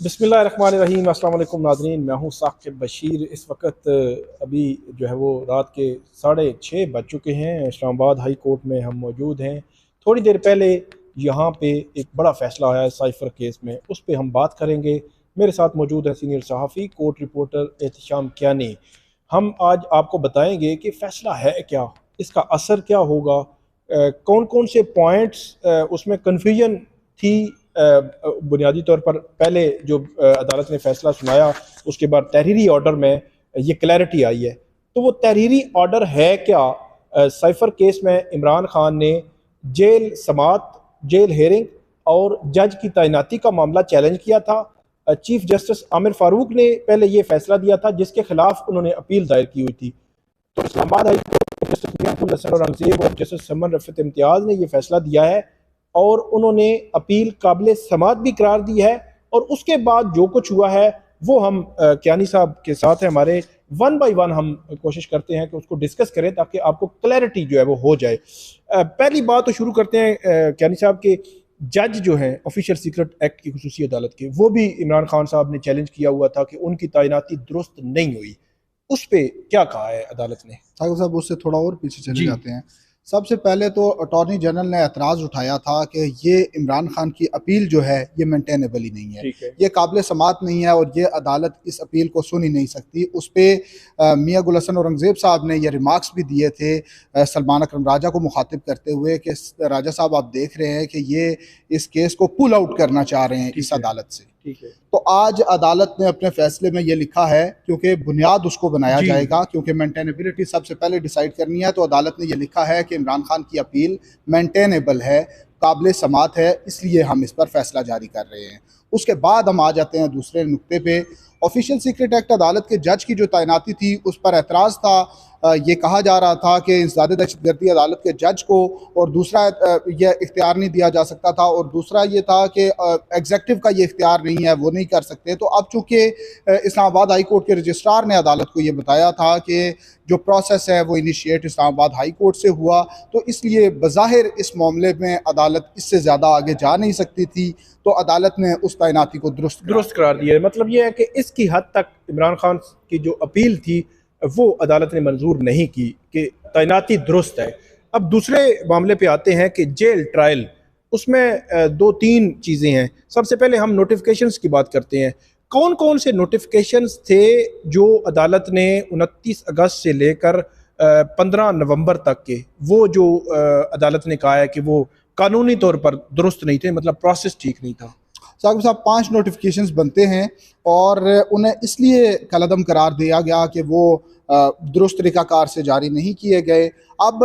बिस्मिल्लाहिर्रहमानिर्रहीम। अस्सलाम वालेकुम नाज़रीन, मैं हूँ साकिब बशीर। इस वक्त अभी जो है वो रात के 6:30 बज चुके हैं। इस्लामाबाद हाई कोर्ट में हम मौजूद हैं। थोड़ी देर पहले यहाँ पे एक बड़ा फ़ैसला आया है साइफ़र केस में, उस पर हम बात करेंगे। मेरे साथ मौजूद है सीनियर सहाफ़ी कोर्ट रिपोर्टर एहतिशाम कियानी। हम आज आपको बताएंगे कि फ़ैसला है क्या, इसका असर क्या होगा, कौन कौन से पॉइंट्स उसमें कन्फ्यूजन थी। बुनियादी तौर पर पहले जो अदालत ने फैसला सुनाया, उसके बाद तहरीरी ऑर्डर में ये क्लैरिटी आई है। तो वो तहरीरी ऑर्डर है क्या? साइफर केस में इमरान खान ने जेल समात, जेल हेयरिंग और जज की तैनाती का मामला चैलेंज किया था। चीफ जस्टिस आमिर फारूक ने पहले ये फैसला दिया था, जिसके खिलाफ उन्होंने अपील दायर की हुई थी। तो इस्लामाबाद हाई कोर्ट के जस्टिस मियां हसन औरंगजेब और जस्टिस समन रफीक इम्तियाज़ ने यह फैसला दिया है और उन्होंने अपील काबिल समात भी करार दी है। और उसके बाद जो कुछ हुआ है वो हम कियानी साहब के साथ है हमारे, वन बाय वन हम कोशिश करते हैं कि उसको डिस्कस करें ताकि आपको क्लैरिटी जो है वो हो जाए। पहली बात तो शुरू करते हैं कियानी साहब के, जज जो हैं ऑफिशियल सीक्रेट एक्ट की खुसूसी अदालत के, वो भी इमरान खान साहब ने चैलेंज किया हुआ था कि उनकी तैनाती दुरुस्त नहीं हुई। उस पर क्या कहा है अदालत ने? ठाकुर साहब, उससे थोड़ा और पीछे चले जी। जाते हैं। सबसे पहले तो अटॉर्नी जनरल ने एतराज़ उठाया था कि ये इमरान खान की अपील जो है ये मेंटेनेबल ही नहीं है, ठीक है। ये काबिल समात नहीं है और ये अदालत इस अपील को सुन ही नहीं सकती। उस पर मियां गुल हसन औरंगजेब साहब ने ये रिमार्क्स भी दिए थे सलमान अकरम राजा को मुखातिब करते हुए कि राजा साहब, आप देख रहे हैं कि ये इस केस को पुल आउट करना चाह रहे हैं इस अदालत से। ठीक है। तो आज अदालत ने अपने फैसले में ये लिखा है, क्योंकि बुनियाद उसको बनाया जाएगा, क्योंकि मेंटेनेबिलिटी सबसे पहले डिसाइड करनी है, तो अदालत ने ये लिखा है कि इमरान खान की अपील मेंटेनेबल है, काबिल समात है, इसलिए हम इस पर फैसला जारी कर रहे हैं। उसके बाद हम आ जाते हैं दूसरे नुक्ते पे। ऑफिशियल सीक्रेट एक्ट अदालत के जज की जो तैनाती थी उस पर एतराज़ था। ये कहा जा रहा था कि इंसदाद दहशतगर्दी अदालत के जज को और दूसरा यह इख्तियार नहीं दिया जा सकता था, और दूसरा ये था कि एग्जेक्टिव का ये इख्तियार नहीं है, वो नहीं कर सकते। तो अब चूँकि इस्लामाबाद हाई कोर्ट के रजिस्ट्रार ने अदालत को ये बताया था कि जो प्रोसेस है वो इनिशिएट इस्लामाबाद हाई कोर्ट से हुआ, तो इसलिए बज़ाहिर इस मामले में अदालत इससे ज़्यादा आगे जा नहीं सकती थी, तो अदालत ने उस तैनाती को दुरुस्त करार दिया है। मतलब ये है कि इसकी हद तक इमरान खान की जो अपील थी वो अदालत ने मंजूर नहीं की कि तैनाती दुरुस्त है। अब दूसरे मामले पे आते हैं कि जेल ट्रायल, उसमें दो तीन चीज़ें हैं। सबसे पहले हम नोटिफिकेशंस की बात करते हैं। कौन कौन से नोटिफिकेशंस थे जो अदालत ने 29 अगस्त से लेकर 15 नवंबर तक के, वो जो अदालत ने कहा है कि वो कानूनी तौर पर दुरुस्त नहीं थे, मतलब प्रोसेस ठीक नहीं था? साहब साहब 5 नोटिफिकेशंस बनते हैं और उन्हें इसलिए कलअदम करार दिया गया कि वो दुरुस्त तरीक़ाकार से जारी नहीं किए गए। अब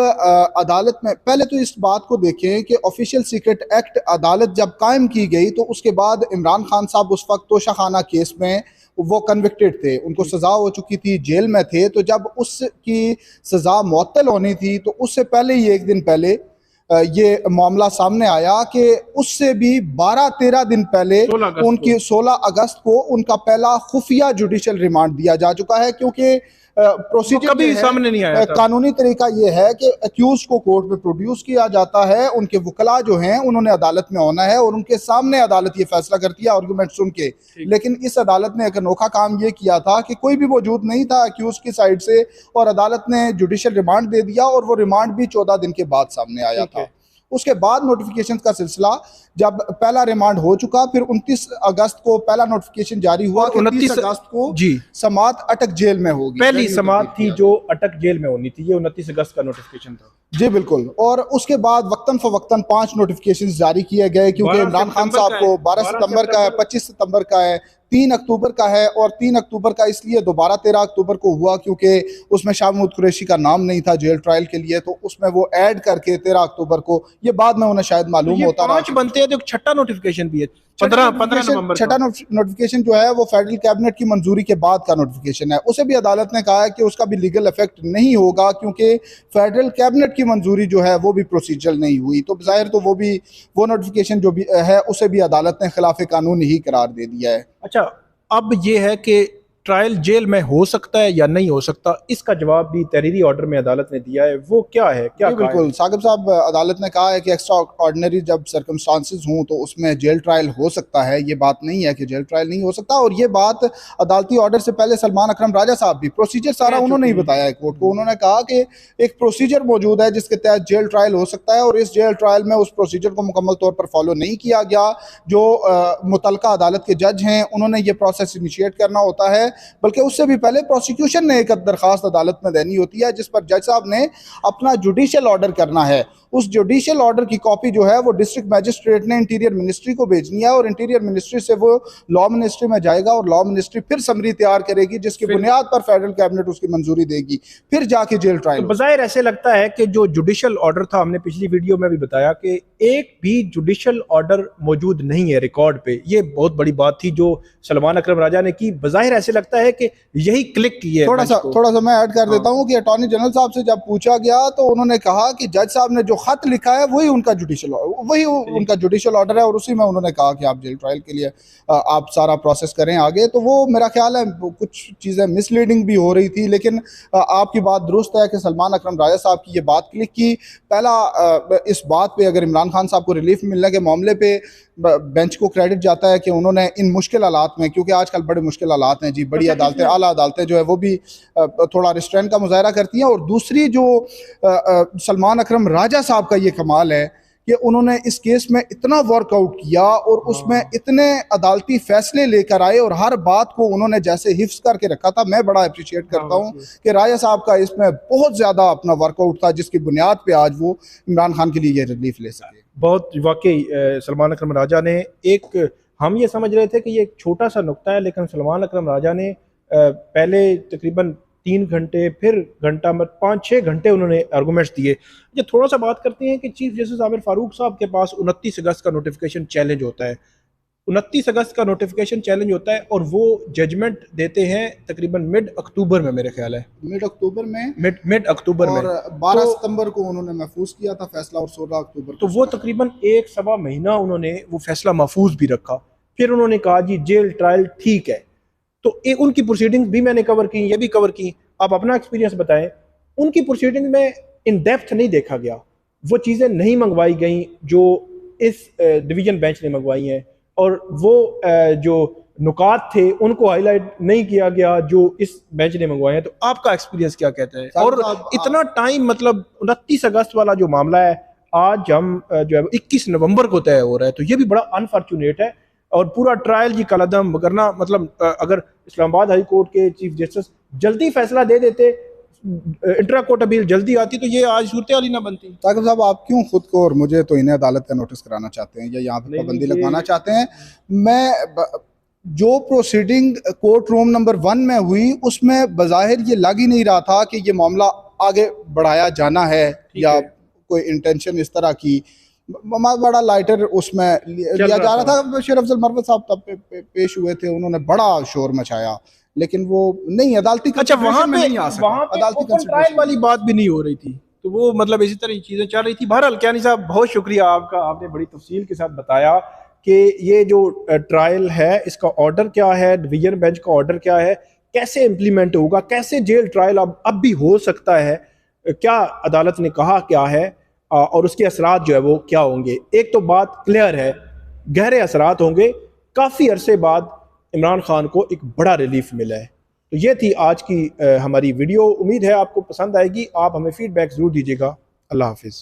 अदालत में पहले तो इस बात को देखें कि ऑफिशियल सीक्रेट एक्ट अदालत जब कायम की गई तो उसके बाद इमरान खान साहब उस वक्त तोशाखाना केस में वो कन्विक्टेड थे, उनको सज़ा हो चुकी थी, जेल में थे। तो जब उसकी सज़ा मुअत्तल होनी थी तो उससे पहले ही एक दिन पहले ये मामला सामने आया कि उससे भी 12-13 दिन पहले उनकी 16 अगस्त को उनका पहला खुफिया जुडिशल रिमांड दिया जा चुका है, क्योंकि प्रोसीजर कभी सामने नहीं आया था। कानूनी तरीका ये है कि अक्यूज को कोर्ट में प्रोड्यूस किया जाता है, उनके वकला जो हैं उन्होंने अदालत में आना है और उनके सामने अदालत ये फैसला करती है आर्गूमेंट सुन के। लेकिन इस अदालत ने एक अनोखा काम ये किया था कि कोई भी मौजूद नहीं था अक्यूज की साइड से, और अदालत ने जुडिशल रिमांड दे दिया, और वो रिमांड भी 14 दिन के बाद सामने आया था। उसके बाद नोटिफिकेशन का सिलसिला, जब पहला रिमांड हो चुका, फिर 29 अगस्त को पहला नोटिफिकेशन जारी हुआ कि 29 अगस्त को जी समात अटक जेल में होगी। पहली समात थी जो अटक जेल में होनी थी, ये 29 अगस्त का नोटिफिकेशन था। जी बिल्कुल। और उसके बाद वक्तन फवक्तन 5 नोटिफिकेशन जारी किए गए, क्योंकि इमरान खान साहब को 12 सितंबर का है, 25 सितंबर का है, 3 अक्टूबर का है। और 3 अक्टूबर का इसलिए दोबारा 13 अक्टूबर को हुआ क्योंकि उसमें शाह महमूद कुरैशी का नाम नहीं था जेल ट्रायल के लिए, तो उसमें वो ऐड करके 13 अक्टूबर को, ये बाद में उन्हें शायद मालूम होता रहा। 5 बनते हैं, तो छठा नोटिफिकेशन भी है, छठा नोटिफिकेशन जो है वो फेडरल कैबिनेट की मंजूरी के बाद का नोटिफिकेशन है। उसे भी अदालत ने कहा है कि उसका भी लीगल इफेक्ट नहीं होगा, क्योंकि फेडरल कैबिनेट की मंजूरी जो है वो भी प्रोसीजरल नहीं हुई। तो ज़ाहिर तो वो नोटिफिकेशन जो भी है उसे भी अदालत ने खिलाफ कानून ही करार दे दिया है। अच्छा, अब ये है कि ट्रायल जेल में हो सकता है या नहीं हो सकता, इसका जवाब भी तहरीरी ऑर्डर में अदालत ने दिया है। वो क्या है, क्या बिल्कुल साकिब साहब, अदालत ने कहा है कि एक्स्ट्रा ऑर्डिनरी जब सर्कमस्टांसिस हों तो उसमें जेल ट्रायल हो सकता है। ये बात नहीं है कि जेल ट्रायल नहीं हो सकता, और ये बात अदालती ऑर्डर से पहले सलमान अकरम राजा साहब भी प्रोसीजर सारा उन्होंने ही बताया है कोर्ट को। उन्होंने कहा कि एक प्रोसीजर मौजूद है जिसके तहत जेल ट्रायल हो सकता है, और इस जेल ट्रायल में उस प्रोसीजर को मुकम्मल तौर पर फॉलो नहीं किया गया। जो मुतलका अदालत के जज हैं उन्होंने ये प्रोसेस इनिशिएट करना होता है, बल्कि उससे भी पहले प्रोसिक्यूशन ने एक दरखास्त अदालत में देनी होती है जिस पर जज साहब ने अपना जुडिशियल ऑर्डर करना है। उस जुडिशियल ऑर्डर की कॉपी जो है वो डिस्ट्रिक्ट मैजिस्ट्रेट ने इंटीरियर मिनिस्ट्री को भेजनी है, और इंटीरियर मिनिस्ट्री से वो लॉ मिनिस्ट्री में जाएगा, और लॉ मिनिस्ट्री फिर समरी तैयार करेगी जिसकी बुनियाद पर फेडरल कैबिनेट उसकी मंजूरी देगी, फिर जाके जेल ट्रायल। तो बज़ाहिर ऐसे लगता है कि जो जुडिशियल ऑर्डर था, हमने पिछली वीडियो में भी बताया कि एक भी जुडिशियल ऑर्डर मौजूद नहीं है रिकॉर्ड पे। ये बहुत बड़ी बात थी जो सलमान अकरम राजा ने की। बज़ाहिर ऐसे लगता है कि यही क्लिक की है। थोड़ा सा मैं ऐड कर देता हूँ कि अटॉर्नी जनरल साहब से जब पूछा गया तो उन्होंने कहा कि जज साहब ने जो खत लिखा है वही उनका जुडिशियल ऑर्डर है, और उसी में उन्होंने कहा कि आप जेल ट्रायल के लिए आप सारा प्रोसेस करें आगे। तो वो मेरा ख्याल है कुछ चीज़ें मिसलीडिंग भी हो रही थी, लेकिन आपकी बात दुरुस्त है कि सलमान अकरम राजा साहब की ये बात क्लिक की। पहला इस बात पे अगर इमरान खान साहब को रिलीफ मिलने के मामले पे बेंच को क्रेडिट जाता है कि उन्होंने इन मुश्किल हालात में, क्योंकि आजकल बड़े मुश्किल हालात हैं जी, बड़ी अदालतें, आला अदालतें जो है वो भी थोड़ा रिस्ट्रेन का मुजाहरा करती हैं। और दूसरी जो सलमान अकरम राजा साहब का ये कमाल है कि उन्होंने इस केस में इतना वर्कआउट किया और उसमें इतने अदालती फैसले लेकर आए, और हर बात को उन्होंने जैसे हिफ्स करके रखा था। मैं बड़ा अप्रिशिएट करता हूँ कि राजा साहब का इसमें बहुत ज़्यादा अपना वर्कआउट था जिसकी बुनियाद पे आज वो इमरान खान के लिए ये रिलीफ ले सके। बहुत वाकई सलमान अकरम राजा ने हम ये समझ रहे थे कि ये एक छोटा सा नुक्ता है, लेकिन सलमान अकरम राजा ने पहले तकरीबन 3 घंटे, फिर घंटा 5-6 घंटे उन्होंने आर्गूमेंट्स दिए। ये थोड़ा सा बात करते हैं कि चीफ जस्टिस आमिर फारूक साहब के पास 29 अगस्त का नोटिफिकेशन चैलेंज होता है। 29 अगस्त का नोटिफिकेशन चैलेंज होता है और वो जजमेंट देते हैं तकरीबन मिड अक्टूबर में, मेरे ख्याल है मिड अक्टूबर में, और 12 सितंबर को उन्होंने महफूज किया था फैसला, और 16 अक्टूबर तो वो तकरीबन 1-1.25 महीना उन्होंने वो फैसला महफूज भी रखा। फिर उन्होंने कहा जी जेल ट्रायल ठीक है। तो एक उनकी प्रोसीडिंग्स भी मैंने कवर की, ये भी कवर की। आप अपना एक्सपीरियंस बताएं। उनकी प्रोसीडिंग में इन डेप्थ नहीं देखा गया, वो चीज़ें नहीं मंगवाई गई जो इस डिवीजन बेंच ने मंगवाई हैं, और वो जो नुकात थे उनको हाईलाइट नहीं किया गया जो इस बेंच ने मंगवाए हैं। तो आपका एक्सपीरियंस क्या कहता है? और इतना टाइम, मतलब 29 अगस्त वाला जो मामला है, आज हम जो है 21 नवंबर को तय हो रहा है, तो ये भी बड़ा अनफॉर्चुनेट है। और पूरा ट्रायल जी कलदम करना, मतलब अगर इस्लामाबाद हाई कोर्ट के चीफ जस्टिस जल्दी फैसला दे देते, इंट्रा कोर्ट अपील जल्दी आती, तो ये आज सूरत हाल ही ना बनती। साकिब साहब, आप क्यों खुद को और मुझे तो इन्हें अदालत का नोटिस कराना चाहते हैं या यहाँ पे पाबंदी लगवाना चाहते हैं? मैं जो प्रोसीडिंग कोर्ट रूम नंबर 1 में हुई उसमें बज़ाहिर ये लग ही नहीं रहा था कि ये मामला आगे बढ़ाया जाना है या कोई इंटेंशन इस तरह की। बड़ा लाइटर उसमें लिया जा रहा था। बशीर अफजल मरवत साहब तब पेश हुए थे, उन्होंने बड़ा शोर मचाया, लेकिन वो नहीं अदालती। अच्छा, वहां पे ओपन ट्रायल वाली बात भी नहीं हो रही थी, तो वो मतलब इसी तरह चीजें चल रही थी। बहरहाल कियानी साहब, बहुत शुक्रिया आपका, आपने बड़ी तफसील के साथ बताया कि ये जो ट्रायल है इसका ऑर्डर क्या है, डिवीजन बेंच का ऑर्डर क्या है, कैसे इम्प्लीमेंट होगा, कैसे जेल ट्रायल अब भी हो सकता है, क्या अदालत ने कहा क्या है, और उसके असरात जो है वो क्या होंगे। एक तो बात क्लियर है, गहरे असरात होंगे। काफ़ी अरसे बाद इमरान खान को एक बड़ा रिलीफ मिला है। तो ये थी आज की हमारी वीडियो। उम्मीद है आपको पसंद आएगी। आप हमें फीडबैक ज़रूर दीजिएगा। अल्लाह हाफिज़।